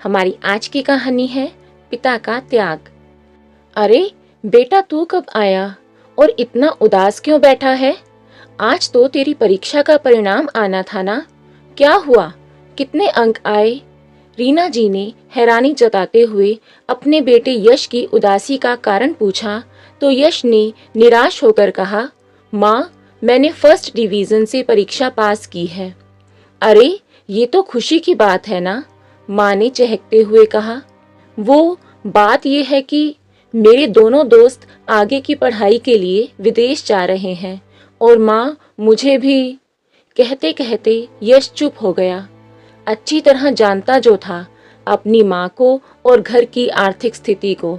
हमारी आज की कहानी है पिता का त्याग। अरे बेटा, तू कब आया और इतना उदास क्यों बैठा है? आज तो तेरी परीक्षा का परिणाम आना था ना। क्या हुआ? कितने अंक आए? रीना जी ने हैरानी जताते हुए अपने बेटे यश की उदासी का कारण पूछा तो यश ने निराश होकर कहा, माँ, मैंने फर्स्ट डिवीजन से परीक्षा पास की है। अरे ये तो खुशी की बात है ना, माँ ने चहकते हुए कहा। वो बात ये है कि मेरे दोनों दोस्त आगे की पढ़ाई के लिए विदेश जा रहे हैं और माँ, मुझे भी। कहते कहते यश चुप हो गया। अच्छी तरह जानता जो था अपनी माँ को और घर की आर्थिक स्थिति को।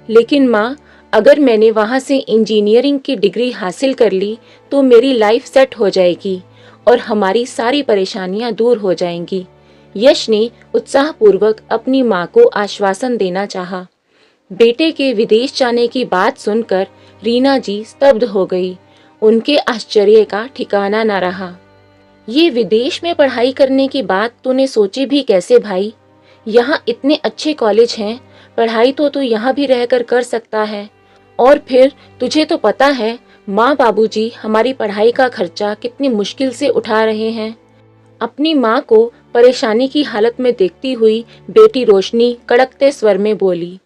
लेकिन माँ, अगर मैंने वहाँ से इंजीनियरिंग की डिग्री हासिल कर ली तो मेरी लाइफ सेट हो जाएगी और हमारी सारी परेशानियां दूर हो जाएंगी। यश ने उत्साहपूर्वक अपनी माँ को आश्वासन देना चाहा। बेटे के विदेश जाने की बात सुनकर रीना जी स्तब्ध हो गई। उनके आश्चर्य का ठिकाना न रहा। ये विदेश में पढ़ाई करने की बात तूने सोची भी कैसे भाई? यहाँ इतने अच्छे कॉलेज हैं, पढ़ाई तो तू यहाँ भी रहकर कर सकता है। और फिर तुझे तो पता है माँ बाबूजी हमारी पढ़ाई का खर्चा कितनी मुश्किल से उठा रहे हैं। अपनी माँ को परेशानी की हालत में देखती हुई बेटी रोशनी कड़कते स्वर में बोली,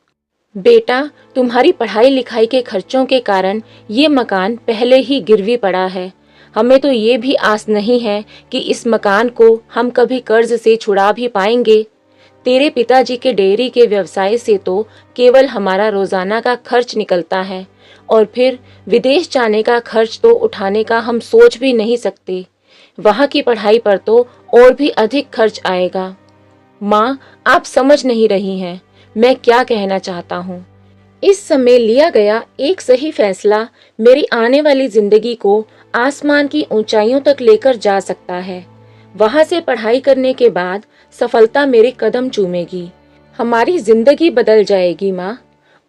बेटा, तुम्हारी पढ़ाई लिखाई के खर्चों के कारण ये मकान पहले ही गिरवी पड़ा है। हमें तो ये भी आस नहीं है कि इस मकान को हम कभी कर्ज से छुड़ा भी पाएंगे। तेरे पिताजी के डेयरी के व्यवसाय से तो केवल हमारा रोजाना का खर्च निकलता है और फिर विदेश जाने का खर्च तो उठाने का हम सोच भी नहीं सकते। वहाँ की पढ़ाई पर तो और भी अधिक खर्च आएगा। माँ, आप समझ नहीं रही हैं मैं क्या कहना चाहता हूँ। इस समय लिया गया एक सही फैसला मेरी आने वाली जिंदगी को आसमान की ऊंचाइयों तक लेकर जा सकता है। वहाँ से पढ़ाई करने के बाद सफलता मेरे कदम चूमेगी। हमारी जिंदगी बदल जाएगी माँ।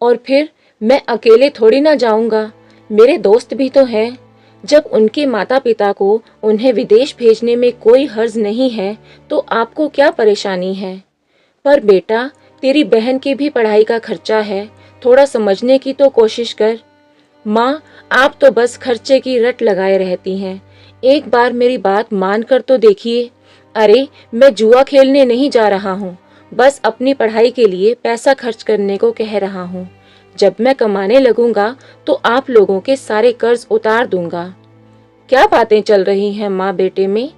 और फिर मैं अकेले थोड़ी ना जाऊंगा, मेरे दोस्त भी तो हैं। जब उनके माता पिता को उन्हें विदेश भेजने में कोई हर्ज नहीं है तो आपको क्या परेशानी है? पर बेटा, तेरी बहन की भी पढ़ाई का खर्चा है, थोड़ा समझने की तो कोशिश कर। माँ, आप तो बस खर्चे की रट लगाए रहती हैं। एक बार मेरी बात मान कर तो देखिए। अरे मैं जुआ खेलने नहीं जा रहा हूँ, बस अपनी पढ़ाई के लिए पैसा खर्च करने को कह रहा हूँ। जब मैं कमाने लगूंगा तो आप लोगों के सारे कर्ज उतार दूंगा। क्या बातें चल रही हैं माँ बेटे में?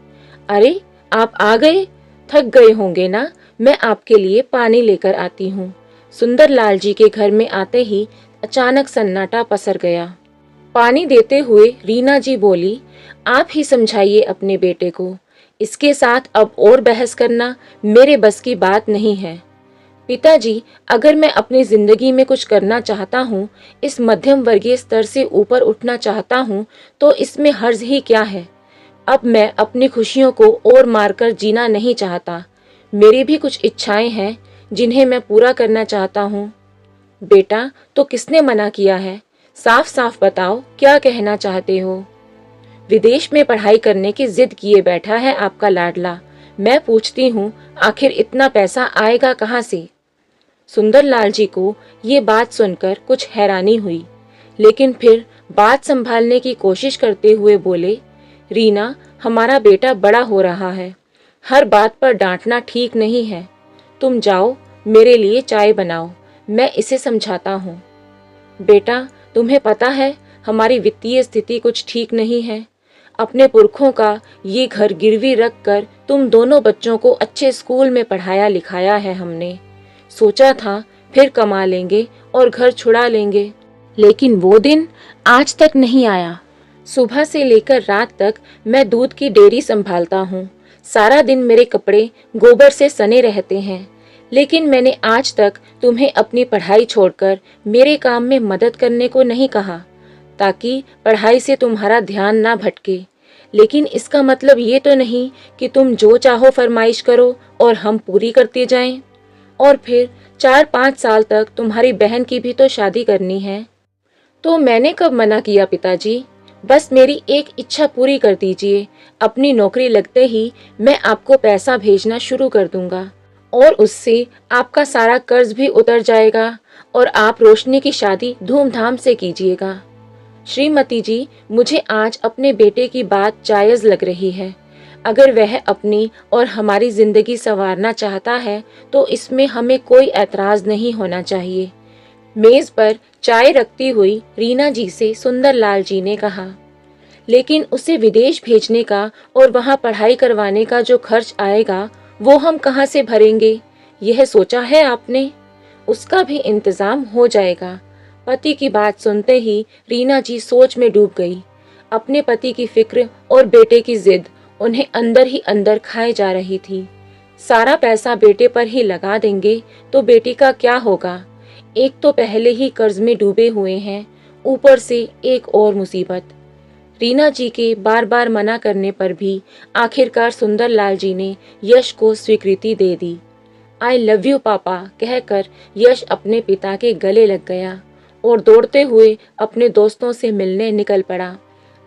अरे आप आ गए, थक गए होंगे ना, मैं आपके लिए पानी लेकर आती हूँ। सुंदरलाल जी के घर में आते ही अचानक सन्नाटा पसर गया। पानी देते हुए रीना जी बोली, आप ही समझाइए अपने बेटे को। इसके साथ अब और बहस करना मेरे बस की बात नहीं है। पिताजी, अगर मैं अपनी जिंदगी में कुछ करना चाहता हूँ, इस मध्यम वर्गीय स्तर से ऊपर उठना चाहता हूँ, तो इसमें हर्ज ही क्या है? अब मैं अपनी खुशियों को और मारकर जीना नहीं चाहता। मेरी भी कुछ इच्छाएं हैं जिन्हें मैं पूरा करना चाहता हूँ। बेटा, तो किसने मना किया है? साफ साफ बताओ, क्या कहना चाहते हो? विदेश में पढ़ाई करने की जिद किए बैठा है आपका लाडला। मैं पूछती हूँ, आखिर इतना पैसा आएगा कहाँ से? सुंदरलाल जी को ये बात सुनकर कुछ हैरानी हुई, लेकिन फिर बात संभालने की कोशिश करते हुए बोले, रीना, हमारा बेटा बड़ा हो रहा है, हर बात पर डांटना ठीक नहीं है। तुम जाओ, मेरे लिए चाय बनाओ, मैं इसे समझाता हूँ। बेटा, तुम्हें पता है हमारी वित्तीय स्थिति कुछ ठीक नहीं है। अपने पुरखों का ये घर गिरवी रख कर तुम दोनों बच्चों को अच्छे स्कूल में पढ़ाया लिखाया है हमने। सोचा था फिर कमा लेंगे और घर छुड़ा लेंगे, लेकिन वो दिन आज तक नहीं आया। सुबह से लेकर रात तक मैं दूध की डेयरी संभालता हूँ। सारा दिन मेरे कपड़े गोबर से सने रहते हैं, लेकिन मैंने आज तक तुम्हें अपनी पढ़ाई छोड़कर मेरे काम में मदद करने को नहीं कहा, ताकि पढ़ाई से तुम्हारा ध्यान ना भटके। लेकिन इसका मतलब ये तो नहीं कि तुम जो चाहो फरमाइश करो और हम पूरी करते जाएं। और फिर 4-5 साल तक तुम्हारी बहन की भी तो शादी करनी है। तो मैंने कब मना किया पिताजी? बस मेरी एक इच्छा पूरी कर दीजिए। अपनी नौकरी लगते ही मैं आपको पैसा भेजना शुरू कर दूंगा और उससे आपका सारा कर्ज भी उतर जाएगा और आप रोशनी की शादी धूमधाम से कीजिएगा। श्रीमती जी, मुझे आज अपने बेटे की बात जायज़ लग रही है। अगर वह अपनी और हमारी जिंदगी संवारना चाहता है तो इसमें हमें कोई ऐतराज नहीं होना चाहिए। मेज पर चाय रखती हुई रीना जी से सुंदरलाल जी ने कहा, लेकिन उसे विदेश भेजने का और वहां पढ़ाई करवाने का जो खर्च आएगा वो हम कहाँ से भरेंगे, यह सोचा है आपने? उसका भी इंतजाम हो जाएगा। पति की बात सुनते ही रीना जी सोच में डूब गई। अपने पति की फिक्र और बेटे की जिद उन्हें अंदर ही अंदर खाए जा रही थी। सारा पैसा बेटे पर ही लगा देंगे तो बेटी का क्या होगा? एक तो पहले ही कर्ज में डूबे हुए हैं, ऊपर से एक और मुसीबत। रीना जी के बार बार मना करने पर भी आखिरकार सुंदरलाल जी ने यश को स्वीकृति दे दी। आई लव यू पापा कहकर यश अपने पिता के गले लग गया और दौड़ते हुए अपने दोस्तों से मिलने निकल पड़ा।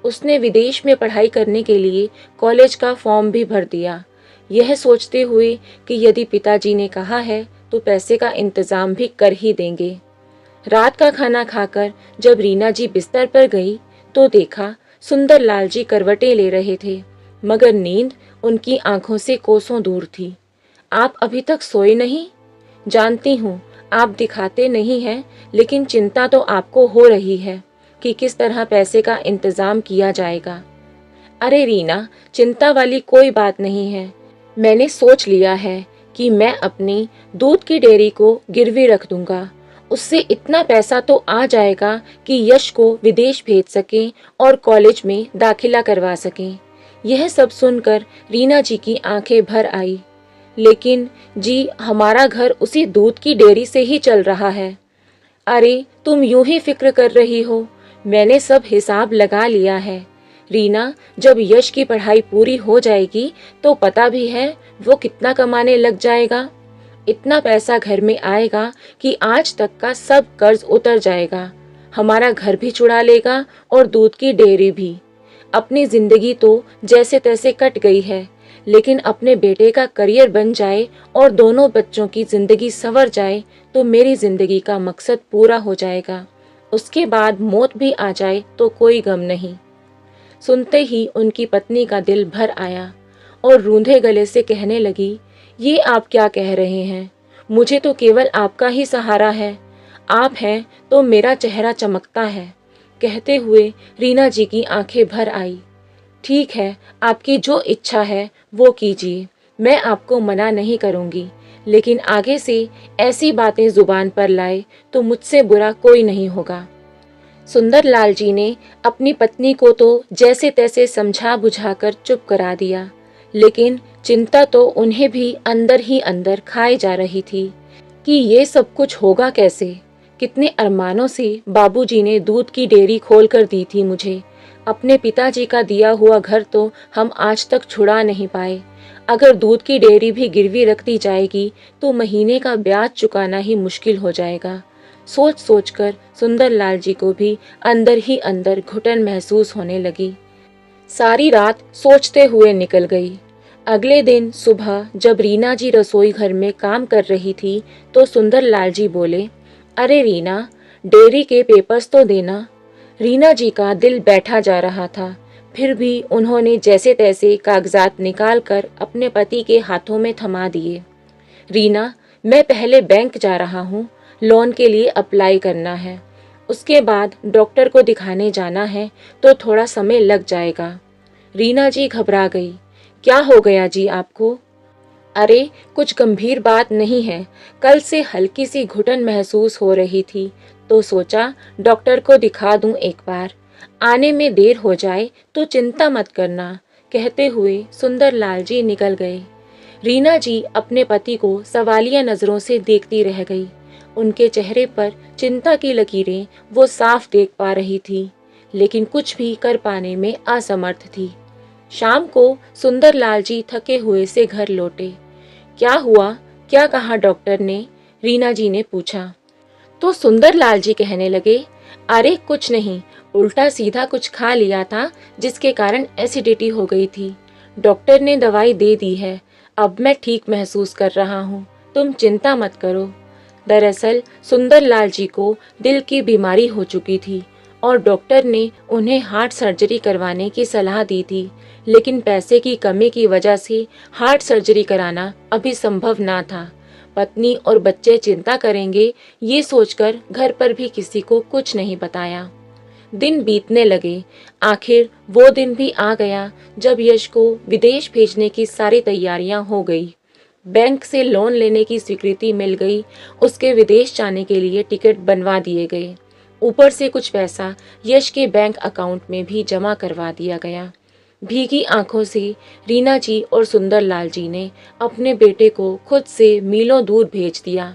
उसने विदेश में पढ़ाई करने के लिए कॉलेज का फॉर्म भी भर दिया, यह सोचते हुए कि यदि पिताजी ने कहा है तो पैसे का इंतजाम भी कर ही देंगे। रात का खाना खाकर जब रीना जी बिस्तर पर गई तो देखा सुंदरलाल जी करवटें ले रहे थे, मगर नींद उनकी आंखों से कोसों दूर थी। आप अभी तक सोए नहीं? जानती हूँ आप दिखाते नहीं हैं, लेकिन चिंता तो आपको हो रही है कि किस तरह पैसे का इंतजाम किया जाएगा। अरे रीना, चिंता वाली कोई बात नहीं है। मैंने सोच लिया है कि मैं अपनी दूध की डेयरी को गिरवी रख दूंगा। उससे इतना पैसा तो आ जाएगा कि यश को विदेश भेज सकें और कॉलेज में दाखिला करवा सकें। यह सब सुनकर रीना जी की आंखें भर आई। लेकिन जी, हमारा घर उसी दूध की डेयरी से ही चल रहा है। अरे तुम यूं ही फिक्र कर रही हो, मैंने सब हिसाब लगा लिया है। रीना, जब यश की पढ़ाई पूरी हो जाएगी तो पता भी है वो कितना कमाने लग जाएगा। इतना पैसा घर में आएगा कि आज तक का सब कर्ज उतर जाएगा। हमारा घर भी छुड़ा लेगा और दूध की डेयरी भी। अपनी जिंदगी तो जैसे तैसे कट गई है, लेकिन अपने बेटे का करियर बन जाए और दोनों बच्चों की जिंदगी संवर जाए तो मेरी जिंदगी का मकसद पूरा हो जाएगा। उसके बाद मौत भी आ जाए तो कोई गम नहीं। सुनते ही उनकी पत्नी का दिल भर आया और रूंधे गले से कहने लगी, ये आप क्या कह रहे हैं? मुझे तो केवल आपका ही सहारा है। आप हैं तो मेरा चेहरा चमकता है। कहते हुए रीना जी की आंखें भर आई। ठीक है, आपकी जो इच्छा है वो कीजिए, मैं आपको मना नहीं करूंगी, लेकिन आगे से ऐसी बातें जुबान पर लाए तो मुझसे बुरा कोई नहीं होगा। सुंदरलाल जी ने अपनी पत्नी को तो जैसे तैसे समझा बुझाकर चुप करा दिया, लेकिन चिंता तो उन्हें भी अंदर ही अंदर खाए जा रही थी कि ये सब कुछ होगा कैसे। कितने अरमानों से बाबूजी ने दूध की डेयरी खोल कर दी थी मुझे। अपने पिताजी का दिया हुआ घर तो हम आज तक छुड़ा नहीं पाए। अगर दूध की डेयरी भी गिरवी रख दी जाएगी तो महीने का ब्याज चुकाना ही मुश्किल हो जाएगा। सोच सोचकर सुंदरलाल जी को भी अंदर ही अंदर घुटन महसूस होने लगी। सारी रात सोचते हुए निकल गई। अगले दिन सुबह जब रीना जी रसोई घर में काम कर रही थी तो सुंदरलाल जी बोले, अरे रीना, डेयरी के पेपर्स तो देना। रीना जी का दिल बैठा जा रहा था, फिर भी उन्होंने जैसे तैसे कागजात निकाल कर अपने पति के हाथों में थमा दिए। रीना, मैं पहले बैंक जा रहा हूँ, लोन के लिए अप्लाई करना है। उसके बाद डॉक्टर को दिखाने जाना है तो थोड़ा समय लग जाएगा। रीना जी घबरा गई। क्या हो गया जी आपको? अरे कुछ गंभीर बात नहीं है, कल से हल्की सी घुटन महसूस हो रही थी तो सोचा डॉक्टर को दिखा दूं एक बार। आने में देर हो जाए तो चिंता मत करना, कहते हुए सुंदरलाल जी निकल गए। रीना जी अपने पति को सवालिया नजरों से देखती रह गई। उनके चेहरे पर चिंता की लकीरें वो साफ देख पा रही थी, लेकिन कुछ भी कर पाने में असमर्थ थी। शाम को सुंदरलाल जी थके हुए से घर लौटे। क्या हुआ, क्या कहा डॉक्टर ने? रीना जी ने पूछा। तो सुंदरलाल जी कहने लगे, अरे कुछ नहीं, उल्टा सीधा कुछ खा लिया था जिसके कारण एसिडिटी हो गई थी। डॉक्टर ने दवाई दे दी है, अब मैं ठीक महसूस कर रहा हूँ। तुम चिंता मत करो। दरअसल सुंदरलाल जी को दिल की बीमारी हो चुकी थी और डॉक्टर ने उन्हें हार्ट सर्जरी करवाने की सलाह दी थी, लेकिन पैसे की कमी की वजह से हार्ट सर्जरी कराना अभी संभव ना था। पत्नी और बच्चे चिंता करेंगे, ये सोचकर घर पर भी किसी को कुछ नहीं बताया। दिन बीतने लगे। आखिर वो दिन भी आ गया जब यश को विदेश भेजने की सारी तैयारियां हो गई। बैंक से लोन लेने की स्वीकृति मिल गई, उसके विदेश जाने के लिए टिकट बनवा दिए गए। ऊपर से कुछ पैसा यश के बैंक अकाउंट में भी जमा करवा दिया गया। भीगी आंखों से रीना जी और सुंदरलाल जी ने अपने बेटे को खुद से मीलों दूर भेज दिया।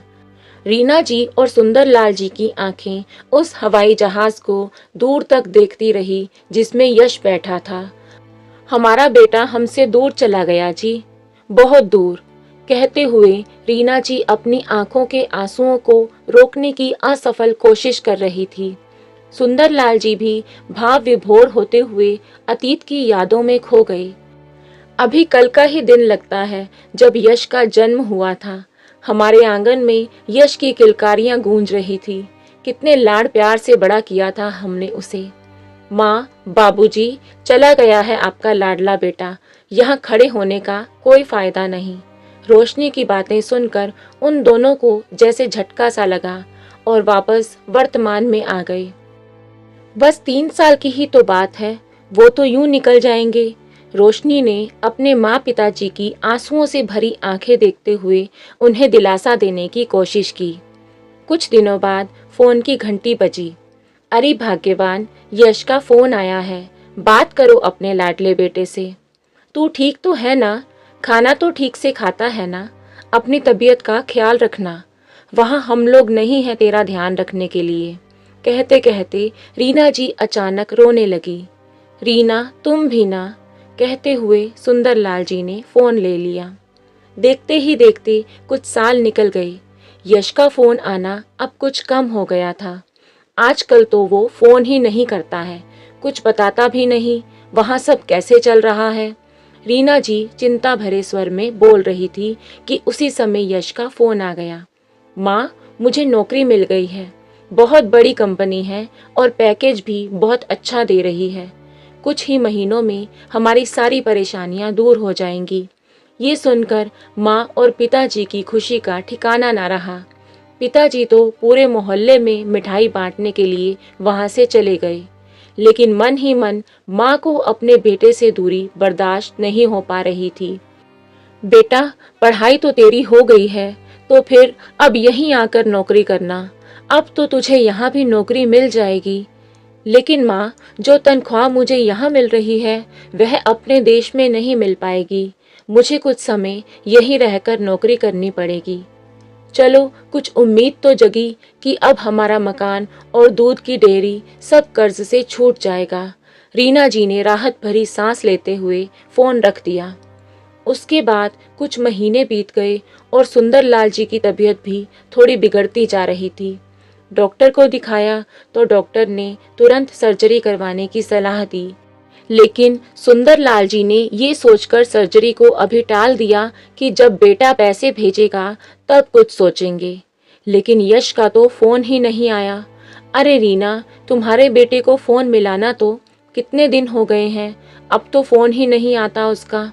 रीना जी और सुंदरलाल जी की आंखें उस हवाई जहाज को दूर तक देखती रही जिसमें यश बैठा था। हमारा बेटा हमसे दूर चला गया जी, बहुत दूर, कहते हुए रीना जी अपनी आंखों के आंसुओं को रोकने की असफल कोशिश कर रही थी। सुंदरलाल जी भी भाव विभोर होते हुए अतीत की यादों में खो गए। अभी कल का ही दिन लगता है जब यश का जन्म हुआ था। हमारे आंगन में यश की किलकारियां गूंज रही थी। कितने लाड़ प्यार से बड़ा किया था हमने उसे। माँ, बाबूजी, चला गया है आपका लाडला बेटा, यहाँ खड़े होने का कोई फायदा नहीं। रोशनी की बातें सुनकर उन दोनों को जैसे झटका सा लगा और वापस वर्तमान में आ गए। बस 3 साल की ही तो बात है, वो तो यूं निकल जाएंगे। रोशनी ने अपने माँ पिताजी की आंसुओं से भरी आंखें देखते हुए उन्हें दिलासा देने की कोशिश की। कुछ दिनों बाद फोन की घंटी बजी। अरे भाग्यवान, यश का फोन आया है, बात करो अपने लाडले बेटे से। तू ठीक तो है ना? खाना तो ठीक से खाता है ना? अपनी तबीयत का ख्याल रखना, वहाँ हम लोग नहीं हैं तेरा ध्यान रखने के लिए। कहते कहते रीना जी अचानक रोने लगी। रीना, तुम भी ना, कहते हुए सुंदरलाल जी ने फोन ले लिया। देखते ही देखते कुछ साल निकल गए। यश का फोन आना अब कुछ कम हो गया था। आजकल तो वो फोन ही नहीं करता है, कुछ बताता भी नहीं वहाँ सब कैसे चल रहा है। रीना जी चिंता भरे स्वर में बोल रही थी कि उसी समय यश का फोन आ गया। माँ, मुझे नौकरी मिल गई है, बहुत बड़ी कंपनी है और पैकेज भी बहुत अच्छा दे रही है। कुछ ही महीनों में हमारी सारी परेशानियां दूर हो जाएंगी। ये सुनकर माँ और पिताजी की खुशी का ठिकाना ना रहा। पिताजी तो पूरे मोहल्ले में मिठाई बांटने के लिए वहां से चले गए, लेकिन मन ही मन माँ को अपने बेटे से दूरी बर्दाश्त नहीं हो पा रही थी। बेटा, पढ़ाई तो तेरी हो गई है, तो फिर अब यहीं आकर नौकरी करना। अब तो तुझे यहाँ भी नौकरी मिल जाएगी। लेकिन माँ, जो तनख्वाह मुझे यहाँ मिल रही है वह अपने देश में नहीं मिल पाएगी। मुझे कुछ समय यहीं रहकर नौकरी करनी पड़ेगी। चलो, कुछ उम्मीद तो जगी कि अब हमारा मकान और दूध की डेयरी सब कर्ज से छूट जाएगा। रीना जी ने राहत भरी सांस लेते हुए फोन रख दिया। उसके बाद कुछ महीने बीत गए और सुंदरलाल जी की तबीयत भी थोड़ी बिगड़ती जा रही थी। डॉक्टर को दिखाया तो डॉक्टर ने तुरंत सर्जरी करवाने की सलाह दी, लेकिन सुंदरलाल जी ने ये सोचकर सर्जरी को अभी टाल दिया कि जब बेटा पैसे भेजेगा तब कुछ सोचेंगे। लेकिन यश का तो फोन ही नहीं आया। अरे रीना, तुम्हारे बेटे को फोन मिलाना तो कितने दिन हो गए हैं, अब तो फोन ही नहीं आता उसका।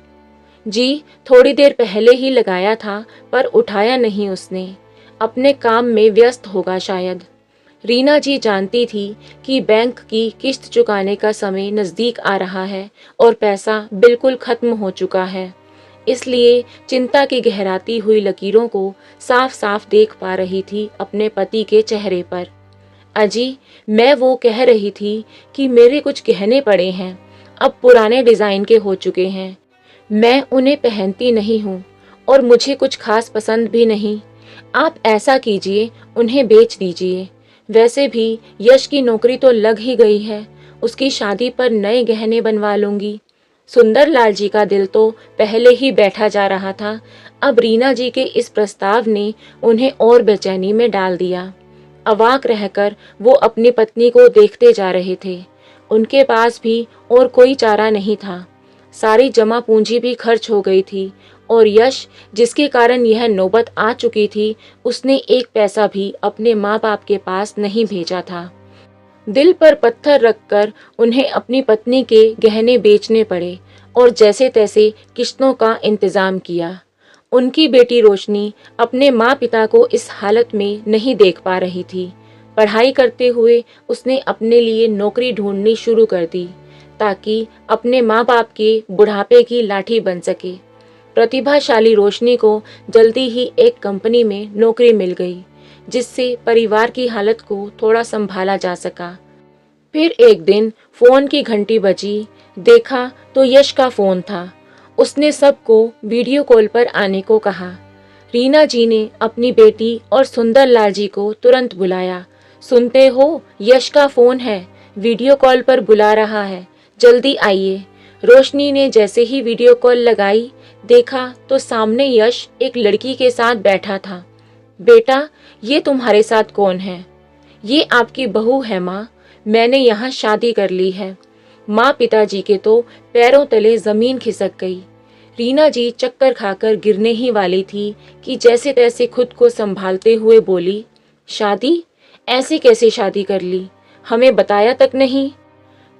जी, थोड़ी देर पहले ही लगाया था पर उठाया नहीं उसने, अपने काम में व्यस्त होगा शायद। रीना जी जानती थी कि बैंक की किस्त चुकाने का समय नज़दीक आ रहा है और पैसा बिल्कुल खत्म हो चुका है, इसलिए चिंता की गहराती हुई लकीरों को साफ साफ देख पा रही थी अपने पति के चेहरे पर। अजी, मैं वो कह रही थी कि मेरे कुछ गहने पड़े हैं, अब पुराने डिज़ाइन के हो चुके हैं। मैं उन्हें पहनती नहीं हूँ और मुझे कुछ खास पसंद भी नहीं। आप ऐसा कीजिए, उन्हें बेच दीजिए। वैसे भी यश की नौकरी तो लग ही गई है, उसकी शादी पर नए गहने बनवा लूंगी। सुंदरलाल जी का दिल तो पहले ही बैठा जा रहा था, अब रीना जी के इस प्रस्ताव ने उन्हें और बेचैनी में डाल दिया। अवाक रहकर वो अपनी पत्नी को देखते जा रहे थे। उनके पास भी और कोई चारा नहीं था। सारी जमा पूंजी भी खर्च हो गई थी और यश, जिसके कारण यह नौबत आ चुकी थी, उसने एक पैसा भी अपने माँ बाप के पास नहीं भेजा था। दिल पर पत्थर रखकर उन्हें अपनी पत्नी के गहने बेचने पड़े और जैसे तैसे किश्तों का इंतजाम किया। उनकी बेटी रोशनी अपने माँ पिता को इस हालत में नहीं देख पा रही थी। पढ़ाई करते हुए उसने अपने लिए नौकरी ढूंढनी शुरू कर दी ताकि अपने माँ बाप के बुढ़ापे की लाठी बन सके। प्रतिभाशाली रोशनी को जल्दी ही एक कंपनी में नौकरी मिल गई, जिससे परिवार की हालत को थोड़ा संभाला जा सका। फिर एक दिन फोन की घंटी बजी। देखा तो यश का फोन था। उसने सबको वीडियो कॉल पर आने को कहा। रीना जी ने अपनी बेटी और सुंदरलाल जी को तुरंत बुलाया। सुनते हो, यश का फोन है, वीडियो कॉल पर बुला रहा है, जल्दी आइए। रोशनी ने जैसे ही वीडियो कॉल लगाई, देखा तो सामने यश एक लड़की के साथ बैठा था। बेटा, ये तुम्हारे साथ कौन है? ये आपकी बहू है माँ, मैंने यहाँ शादी कर ली है। माँ पिताजी के तो पैरों तले जमीन खिसक गई। रीना जी चक्कर खाकर गिरने ही वाली थी कि जैसे तैसे खुद को संभालते हुए बोली, शादी? ऐसे कैसे शादी कर ली? हमें बताया तक नहीं।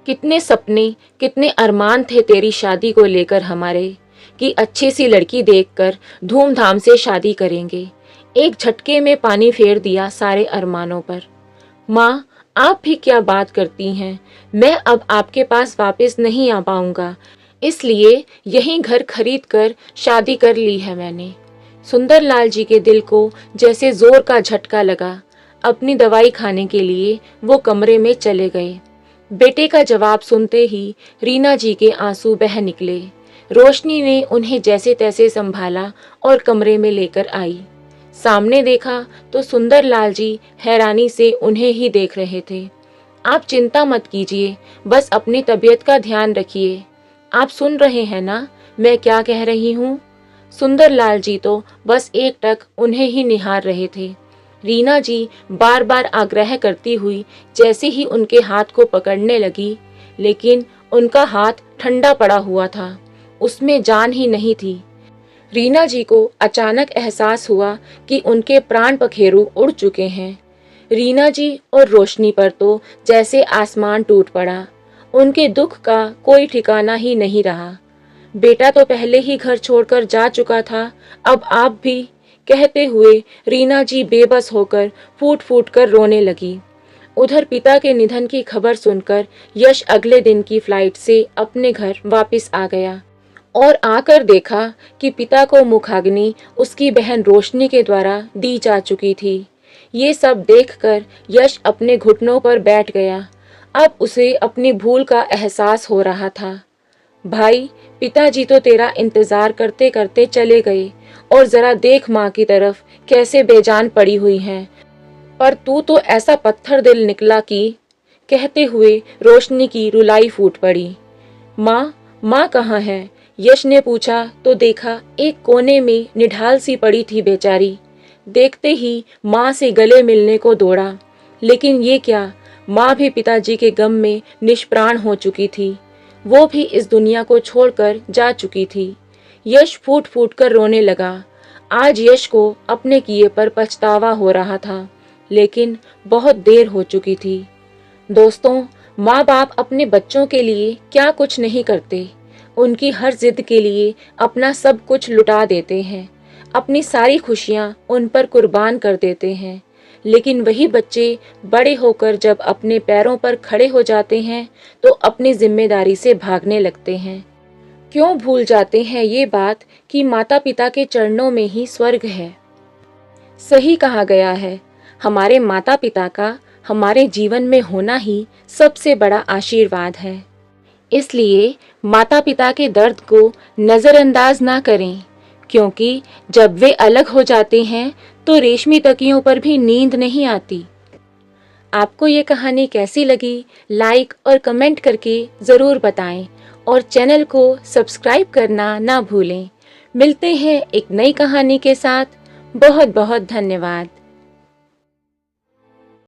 कितने सपने, कितने अरमान थे तेरी शादी को लेकर हमारे, कि अच्छी सी लड़की देखकर धूमधाम से शादी करेंगे। एक झटके में पानी फेर दिया सारे अरमानों पर। माँ, आप भी क्या बात करती हैं? मैं अब आपके पास वापस नहीं आ पाऊंगा, इसलिए यही घर खरीद कर शादी कर ली है मैंने। सुंदरलाल जी के दिल को जैसे जोर का झटका लगा। अपनी दवाई खाने के लिए वो कमरे में चले गए। बेटे का जवाब सुनते ही रीना जी के आंसू बह निकले। रोशनी ने उन्हें जैसे तैसे संभाला और कमरे में लेकर आई। सामने देखा तो सुंदरलाल जी हैरानी से उन्हें ही देख रहे थे। आप चिंता मत कीजिए, बस अपनी तबीयत का ध्यान रखिए। आप सुन रहे हैं ना मैं क्या कह रही हूँ? सुंदरलाल जी तो बस एकटक उन्हें ही निहार रहे थे। रीना जी बार बार आग्रह करती हुई जैसे ही उनके हाथ को पकड़ने लगी, लेकिन उनका हाथ ठंडा पड़ा हुआ था, उसमें जान ही नहीं थी। रीना जी को अचानक एहसास हुआ कि उनके प्राण पखेरु उड़ चुके हैं। रीना जी और रोशनी पर तो जैसे आसमान टूट पड़ा। उनके दुख का कोई ठिकाना ही नहीं रहा। बेटा तो पहले ही घर छोड़कर जा चुका था, अब आप भी, कहते हुए रीना जी बेबस होकर फूट फूट कर रोने लगी। उधर पिता के निधन की खबर सुनकर यश अगले दिन की फ्लाइट से अपने घर वापस आ गया और आकर देखा कि पिता को मुखाग्नि उसकी बहन रोशनी के द्वारा दी जा चुकी थी। ये सब देखकर यश अपने घुटनों पर बैठ गया। अब उसे अपनी भूल का एहसास हो रहा था। भाई, पिताजी तो तेरा इंतजार करते करते चले गए और जरा देख माँ की तरफ कैसे बेजान पड़ी हुई हैं। पर तू तो ऐसा पत्थर दिल निकला कि, कहते हुए रोशनी की रुलाई फूट पड़ी। माँ कहाँ है? यश ने पूछा तो देखा एक कोने में निढाल सी पड़ी थी बेचारी। देखते ही माँ से गले मिलने को दौड़ा, लेकिन ये क्या, माँ भी पिताजी के गम में निष्प्राण हो चुकी थी। वो भी इस दुनिया को छोड़कर जा चुकी थी। यश फूट फूट कर रोने लगा। आज यश को अपने किए पर पछतावा हो रहा था, लेकिन बहुत देर हो चुकी थी। दोस्तों, माँ बाप अपने बच्चों के लिए क्या कुछ नहीं करते। उनकी हर जिद के लिए अपना सब कुछ लुटा देते हैं, अपनी सारी खुशियाँ उन पर कुर्बान कर देते हैं। लेकिन वही बच्चे बड़े होकर जब अपने पैरों पर खड़े हो जाते हैं तो अपनी जिम्मेदारी से भागने लगते हैं। क्यों भूल जाते हैं ये बात कि माता पिता के चरणों में ही स्वर्ग है। सही कहा गया है, हमारे माता पिता का हमारे जीवन में होना ही सबसे बड़ा आशीर्वाद है। इसलिए माता पिता के दर्द को नजरअंदाज ना करें, क्योंकि जब वे अलग हो जाते हैं तो रेशमी तकियों पर भी नींद नहीं आती। आपको ये कहानी कैसी लगी, लाइक और कमेंट करके ज़रूर बताएं और चैनल को सब्सक्राइब करना ना भूलें। मिलते हैं एक नई कहानी के साथ। बहुत बहुत धन्यवाद।